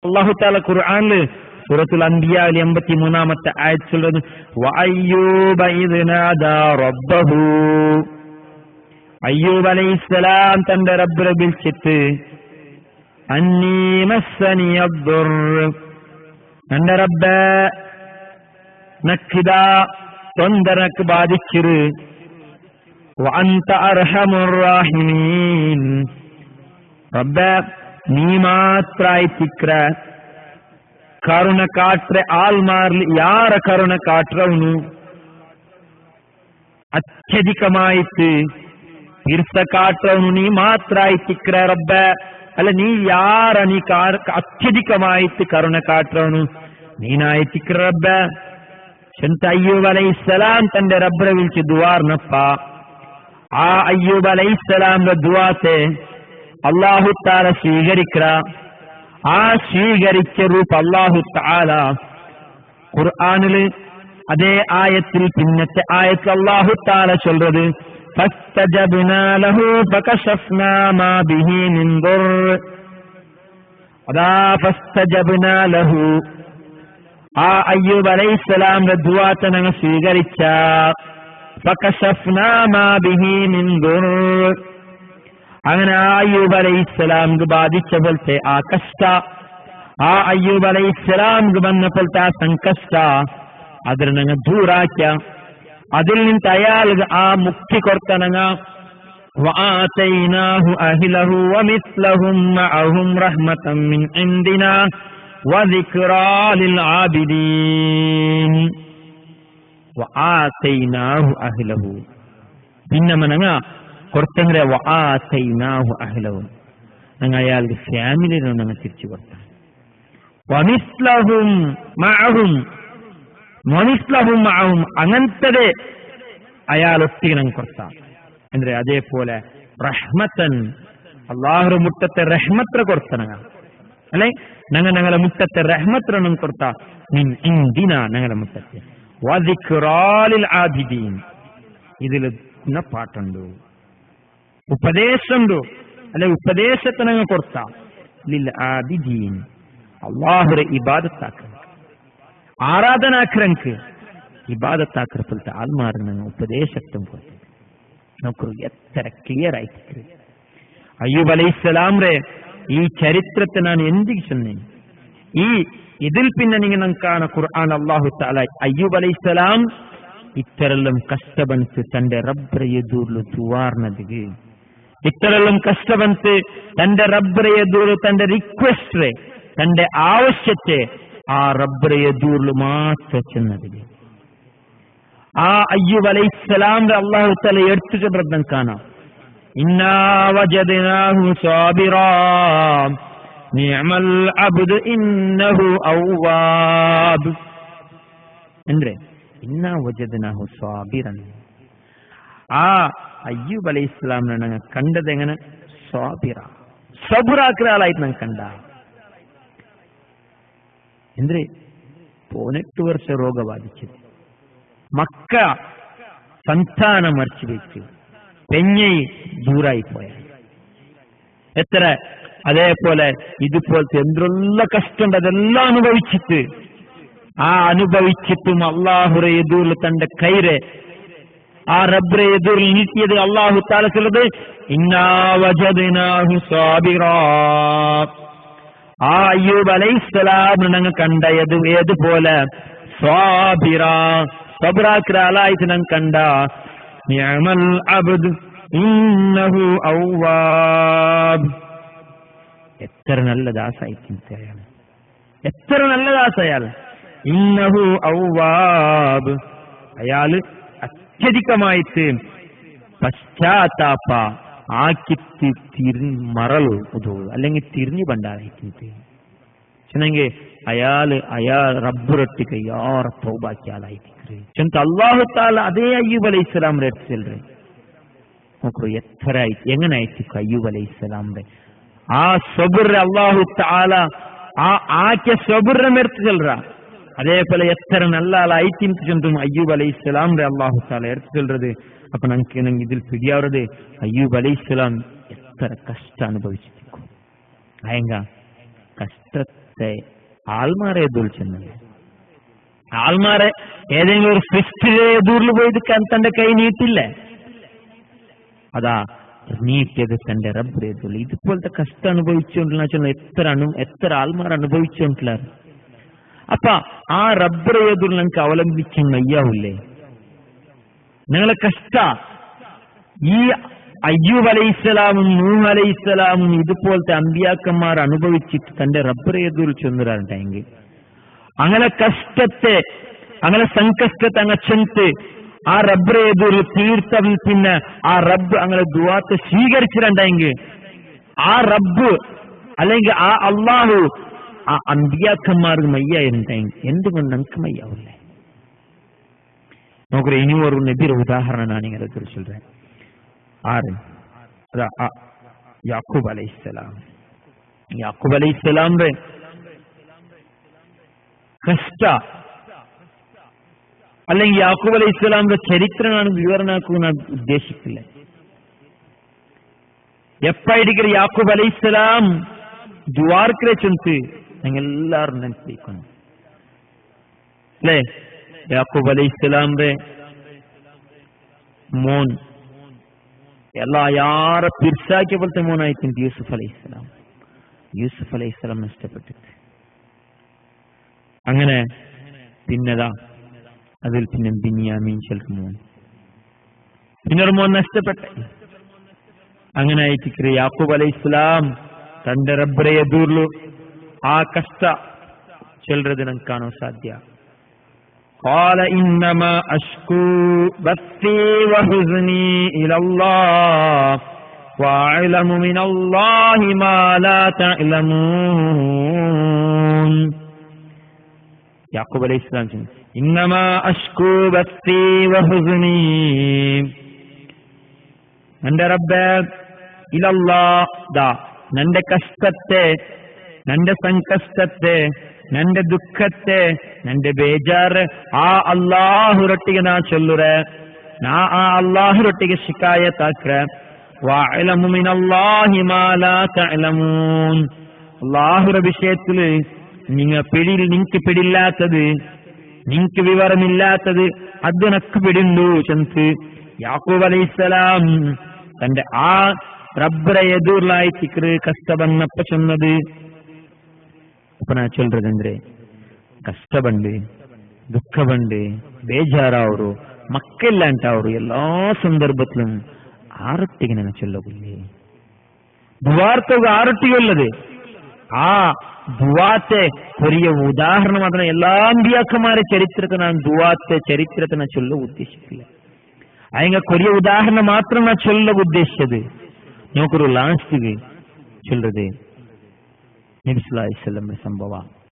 അല്ലാഹു തആല ഖുർആനിൽ സൂറത്തുൽ അൻബിയായിൽ 83-ാമത്തെ ആയത്ത് ചൊല്ലുന്നു വഅയ്യൂബ ഇദ് നാദാ റബ്ബഹു. അയ്യൂബ് അലൈഹിസ്സലാം തന്റെ റബ്ബിനെ വിളിച്ചിട്ട് അന്നീ മസ്സനിയദ്ദുർ, എന്റെ റബ്ബേ നക്കിതാ തൊന്തരക്ക് ബാധിച്ചിരു വഅൻത അർഹമുർ റഹീമീൻ, റബ്ബേ നീ മാത്രായി തിക്ര കരുണ കാട്ടെ ആൾമാരിൽ യാര കരുണ കാട്ടവನು അത്യധികമായിട്ട് തീർച്ച കാട്ടവನು നീ മാത്രായി തിക്ര റബ്ബേ, അല്ല നീ യാര നീ അത്യധികമായിട്ട് കരുണ കാട്ടവನು നീനായി തിക്ര റബ്ബേ. ചെന്ത അയ്യൂബ് അലൈഹിസ്സലാം തന്റെ റബ്ബിനെ വിളിച്ച് ദുആർനപ്പ. ആ അയ്യൂബ് അലൈഹിസ്സലാമിന്റെ ദുആത്തെ അല്ലാഹു തആല സ്വീകരിക്കറ. ആ സ്വീകരിച്ച രൂപ അല്ലാഹു തആല ഖുർആനില് അതേ ആയത്തിൽ പിന്നത്തെ ആയത്തിൽ അല്ലാഹു തആല ചൊല്ലുന്നത് ഫസ്തജബ്നാ ലഹു ഫകശഫ്നാ മാ ബിഹി മിൻ ദുർ. അതാ ഫസ്തജബ്നാ ലഹു, ആ അയ്യൂബ് അലൈഹിസ്സലാമിന്റെ ദുആത്തെ ഞങ്ങൾ സ്വീകരിച്ച ഫകശഫ്നാ മാ ബിഹി മിൻ ദുർ. അങ്ങനെ ആ അയ്യൂബ് അലൈഹിസ്സലാമിന് ബാധിച്ച പോലത്തെ ആ കഷ്ട, ആ അയ്യൂബ് അലൈഹിസ്സലാമിന് വന്ന പോലത്തെ ആ സങ്കഷ്ട അതിന് ഞങ്ങൾ ദൂരാക്കിയ, അതിൽ നിന്ന് അയാൾക്ക് ആ മുക്തി കൊടുത്തനങ്ങ. വആതൈനാഹു അഹ്ലഹു വമിസ്ലഹും മഅഹും റഹ്മതൻ മിൻ ഇൻദിനാ വദിക്റാ ലിൽ ആബിദീൻ. വആതൈനാഹു അഹ്ലഹു, പിന്നെ മനങ്ങ കൊടുത്തെങ്കിലെ വആതൈനാഹു അഹ്ലഹു, ഞങ്ങൾ അയാളുടെ ഫാമിലിനെ ഞങ്ങൾ തിരിച്ചു കൊടുത്ത. വമിസ്ലഹും മഅഹും, വമിസ്ലഹും മഅഹും അങ്ങനത്തെ അയാളൊട്ടിಗೆ ഞങ്ങൾ കൊടുത്ത. ಅಂದ್ರೆ അതേപോലെ റഹ്മത്തൻ, അല്ലാഹുവിന്റെ മുറ്റത്തെ റഹ്മത്ത് കൊടുത്തനങ്ങ അല്ലെ, ഞങ്ങളെ മുറ്റത്തെ റഹ്മത്ത് ഞങ്ങൾ കൊടുത്ത. മിൻ ഇൻദിനാ, ഞങ്ങളെ മുറ്റത്തെ വദിക്റാ ലിൽ ആബിദീൻ. ഇതിൽ പാട്ടുണ്ട്, ഉപദേശമുണ്ട് അല്ലെ, ഉപദേശത്തെ ഞങ്ങൾ കൊടുത്ത. ലിൽ ആബിദീൻ, അല്ലാഹുവിനെ ഇബാദത്താക്ക, ആരാധനാക്രങ്ക് ഇബാദത്താക്കത്തെ ആൾമാരെ ഞങ്ങൾ ഉപദേശത്തും കൊടുത്തു. നമുക്ക് എത്ര ക്ലിയർ ആയിട്ട് അയ്യൂബ് അലൈഹിസ്സലാമിന്റെ ഈ ചരിത്രത്തെ ഞാൻ എന്തിക്ക് ചെന്നേ. ഈ ഇതിൽ പിന്നെ നിങ്ങൾ കാണ ഖുർആൻ അല്ലാഹു തആല അയ്യൂബ് അലൈഹിസ്സലാം ഇത്തരെല്ലാം കഷ്ടബಂತು തന്റെ റബ്ബിനെ എದುರು തുവാർനದಿಗೆ, ഇത്തരെല്ലാം കഷ്ടബಂತು തന്റെ റബ്ബിനെ എದುರು തന്റെ റിക്വസ്റ്റ് തന്റെ ആവശ്യത്തെ ആ റബ്ബിനെ എದುರು മാത്ര ചെന്നതിಗೆ. ആ അയ്യൂബ് അലൈഹിസ്സലാമിന്റെ അല്ലാഹു തആല എടുത്തു പറഞ്ഞ കാണാം, ഇന്നാ വജദ്നാഹു സാബിറാ നിഅമൽ അബ്ദു ഇന്നഹു അവ്വാബ്. ಅಂದ್ರೆ ഇന്നാ വജദ്നാഹു സാബിറൻ, ആ അയ്യൂബ് അലൈഹിസ്സലാമിനെ ഞങ്ങൾ കണ്ടത് എങ്ങനെ? സാബിറ, സബുറാക്കുന്ന ആളായിട്ട് ഞങ്ങൾ കണ്ട. ಅಂದ್ರೆ 18 ವರ್ಷ ರೋಗ ಬಾಧಿಸಿದೆ, മക്ക സന്താനം മറിച്ചു വെച്ചു, പെഞ്ഞൈ ദൂരായി പോയ എത്ര. അതേപോലെ ഇതുപോലത്തെ എന്തെല്ലാം കഷ്ടമുണ്ട് അതെല്ലാം അനുഭവിച്ചിട്ട്, ആ അനുഭവിച്ചിട്ടും അല്ലാഹുവിനെ എതിർല് തന്റെ കൈരെ ആ റബ്ബിനെ എതിർല് നീട്ടിയത് അല്ലാഹു തആല ചൊല്ലുന്നത് ഇന്നാ വജദ്നാഹു സാബിറാ. ആ അയ്യൂബ് അലൈഹിസ്സലാമിനെ ഞങ്ങൾ കണ്ട ഏതുപോലെ സാബിറാ, സബ്റാക്കിற ആളായിട്ട് ഞങ്ങൾ കണ്ട. നിഅമൽ അബ്ദു ഇന്നഹു അവ്വാബ്, എത്ര നല്ല ദാസായിരിക്കും അയാൾ, എത്ര നല്ല ദാസ അയാൾ. ഇന്നഹു അവ്വാബ്, അയാള് അത്യധികമായിട്ട് പശ്ചാത്താപ ആക്കി മറളു അല്ലെങ്കിൽ തിരിഞ്ഞു പണ്ടായിട്ട് ചെന്നെങ്കിൽ അയാൾ റബ്ബുറൊട്ടിക്ക് യാർ തൗബാക്കിയ ആളായിട്ട് ചെന്ന് അല്ലാഹു തആല അതേ അയ്യൂബ് അലൈഹിസ്സലാമിന്റെ അടുത്ത് ചെല്ലുക. നോക്കൂ എത്ര എങ്ങനെ ആയിരിക്കും അയ്യൂബ് അലൈഹിസ്സലാമിന്റെ ആ സബുർ അല്ലാഹു തആല ആ ആക്കിയ സബുറിനെ എടുത്ത് ചെല്ലുക. അതേപോലെ എത്ര നല്ല ആളായിട്ട് ചെന്നും അയ്യൂബ് അലൈഹിസ്സലാമിന്റെ അല്ലാഹു തആല എടുത്ത് ചെല്ലുന്നത്. അപ്പൊ ഞങ്ങൾക്ക് ഇതിൽ പിടിയാവുന്നത് അയ്യൂബ് അലൈഹിസ്സലാം എത്ര കഷ്ടം അനുഭവിച്ചിരിക്കും. അയങ്ക കഷ്ട ആൾമാരെ എതിർച്ചെന്നത് ആൾമാരെ ഏതെങ്കിലും ഒരു ഫെസ്റ്റിലെ എതിർൽ പോയത് തന്റെ കൈ നീട്ടില്ലേ? അതാ നീട്ടിയത് തന്റെ റബ്ബ് എതിർൽ. ഇതുപോലത്തെ കഷ്ടം അനുഭവിച്ചുകൊണ്ടില്ല എത്ര ആൾമാർ അനുഭവിച്ചുകൊണ്ടില്ല. അപ്പൊ ആ റബ്ബ് എതിർൽ നിങ്ങൾക്ക് അവലംബിച്ച് മയ്യാവൂല്ലേ? നിങ്ങളെ കഷ്ട ഈ അയ്യൂബ് അലൈഹിസ്സലാമും നൂഹ് അലൈഹിസ്സലാമും ഇതുപോലത്തെ അമ്പിയാക്കന്മാർ അനുഭവിച്ചിട്ട് തന്റെ റബ്ബ് എതിർൽ ചെന്നിട്ടുണ്ടെങ്കിൽ അങ്ങനെ കഷ്ടത്തെ അങ്ങനെ ಸಂಕಷ್ಟത്തെ അങ്ങ് ചെന്ന് ആ റബ്ബ് എതിർൽ തീർത്തവിൽ പിന്നെ ആ റബ്ബ് അങ്ങനെ ദുആത്തെ സ്വീകരിച്ചിട്ടുണ്ടെങ്കിൽ ആ റബ്ബ് അല്ലെങ്കിൽ ആ അള്ളാഹു ആ അമ്പിയാക്കന്മാർക്ക് മയ്യായിരുന്നെങ്കിൽ എന്തുകൊണ്ട് നമുക്ക് മയ്യാവില്ലേ? നോക്കൂ, ഇനി ഒരു നബിയുടെ ഉദാഹരണം ഞാൻ നിങ്ങളെ കുറിച്ച് ആര് യാക്കൂബ് അലൈഹിസ്സലാം. യാക്കൂബ് അലൈഹിസ്സലാമിന്റെ കഷ്ട അല്ലെങ്കിൽ യാക്കൂബ് അലൈഹിസ്സലാമിന്റെ ചരിത്രമാണ് വിവരണമാക്കുന്ന ഉദ്ദേശിക്കില്ല. എപ്പായിരിക്കും യാക്കൂബ് അലൈഹിസ്സലാം ദ്വാർക്കിലെ ചെന്ന് നിങ്ങൾ എല്ലാവരും നെനപ്പിക്കുന്നു അല്ലേ? യാക്കൂബ് അലൈഹിസ്സലാമിന്റെ മോൻ യാറെ പിർസാക്കിയ പോലത്തെ മോനായിരിക്കും യൂസുഫ് അലൈഹിസ്സലാം. യൂസുഫ് അലൈഹിസ്സലാം നഷ്ടപ്പെട്ടിട്ട് അങ്ങനെ പിന്നെതാ അതിൽ പിന്നെ ബിന്യാമീൻ ചെൽക്ക് മോൻ പിന്നൊരു മോൻ നഷ്ടപ്പെട്ടെ. അങ്ങനെ ആയിട്ട് യാക്കൂബ് അലൈഹിസ്സലാം തന്റെ റബ്ബിനെ എതിർಲು ആ കഷ്ട ചെല്ലത് നമുക്ക് കാണാൻ സാധ്യ. قال إنما أشكو بثي وحزني إلى الله وأعلم من الله ما لا تعلمون. യാക്കൂബ് അലൈഹിസ്സലാം ഇന്നമാ അഷ്കൂ ബത്തി വഹുസ്നി, എന്റെ റബ്ബേ ഇലല്ലാഹ്, ദാ നന്റെ കഷ്ടത്തെ, നന്റെ ಸಂಕಷ್ಟത്തെ, നന്റെ ദുഃഖത്തെ, നന്റെ ಬೇಜಾറ് ആ അല്ലാഹുരൊಟ್ಟಿಗೆ ನಾ ಚೊಲ್ಲುರೆ, ನಾ ಆ ಅಲ್ಲಾಹುರೊಟ್ಟಿಗೆ ಶಿಕಾಯತ್ ಹಾಕ್ರೆ. വഅലമു മിനല്ലാഹി മാ ലാ തഅലമൂൻ, അല്ലാഹുവിന്റെ വിഷയത്തിൽ നിങ്ങൾക്ക് പിടില്ലാത്തത്, നിങ്ങൾക്ക് വിവരമില്ലാത്തത് അത് നക്ക് പിടിണ്ടു ചെന്ന് യാക്കൂബ് അലൈഹിസ്സലാം തന്റെ ആ റബ്ബിനെ എതിർലായിട്ട് കഷ്ടബന്നപ്പ ചെന്നത്. അപ്പൊ ഞാൻ ചൊല്ലുന്നത് ಕಷ್ಟ ಬಂದು ದುಃಖ ಬಂದು ಬೇಜಾರವರು ಮಕ್ಕೆಲ್ಲ ಅಂತ ಅವರು ಎಲ್ಲಾ ಸಂದರ್ಭದಲ್ಲೂ ಆರೊಟ್ಟಿಗೆ ನಾನು ಚೊಲ್ಲೋಗಿಲ್ಲ. ದುವಾರ್ತಗ ಆರೊಟ್ಟಿಗೆಲ್ಲದೆ ಆ ದುವಾತೆ ಕೊರಿಯ ಉದಾಹರಣೆ ಮಾತ್ರ ಎಲ್ಲಾ ಅಂಬಿಯಾಕಮಾರ ಚರಿತ್ರಕ್ಕೆ ನಾನು ದುವಾತೆ ಚರಿತ್ರಕ್ಕೆ ನಾನು ಚೊಲ್ಲೋ ಉದ್ದೇಶಿಸಿಲ್ಲ. ಆಯ್ಗ ಕೊರಿಯ ಉದಾಹರಣೆ ಮಾತ್ರ ನಾನು ಚೊಲ್ಲೋ ಉದ್ದೇಶಿಸದು. ನೋಕರು ಲಾಸ್ಟಿಗೆ ಚೊಲ್ಲದೆ ನಬಿ ಸಲ್ಲಲ್ಲಾಹು ಅಲೈಹಿ ವಸಲ್ಲಂ ಸಂಭವ.